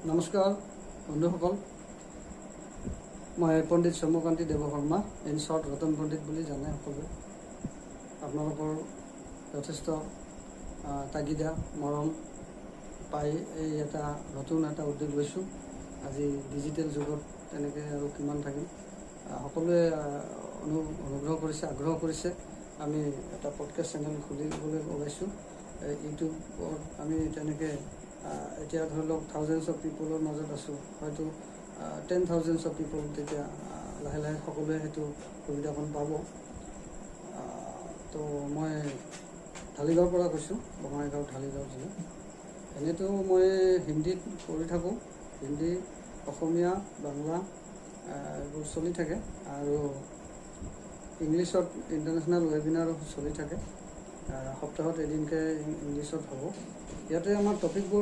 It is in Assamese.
নমস্কাৰ বন্ধুসকল, মই পণ্ডিত সৌম্যকান্তি দেৱ শৰ্মা, ইন শ্বৰ্ট ৰতন পণ্ডিত বুলি জানে সকলোৱে। আপোনালোকৰ যথেষ্ট তাগিদা মৰম পাই এই নতুন এটা উদ্যোগ লৈছোঁ। আজি ডিজিটেল যুগত তেনেকৈ আৰু কিমান থাকিম, সকলোৱে অনুগ্ৰহ কৰিছে, আগ্ৰহ কৰিছে। আমি এটা পডকাষ্ট চেনেল খুলিবলৈ ওলাইছোঁ। ইউটিউবত আমি তেনেকৈ এতিয়া ধৰি লওক থাউজেণ্ডছ অফ পিপলৰ মাজত আছোঁ, হয়তো 10,000 অফ পিপল তেতিয়া লাহে লাহে সকলোৱে সেইটো সুবিধাকণ পাব। তো মই ঢালিগাঁৱৰ পৰা কৈছোঁ, বঙাইগাঁও ঢালিগাঁও জিলা। এনেইতো মই হিন্দীত কৰি থাকোঁ, হিন্দী, অসমীয়া, বাংলা এইবোৰ চলি থাকে, আৰু ইংলিছত ইণ্টাৰনেশ্যনেল ৱেবিনাৰো চলি থাকে। সপ্তাহত এদিনকৈ ইংলিছত হ'ব। ইয়াতে আমাৰ টপিকবোৰ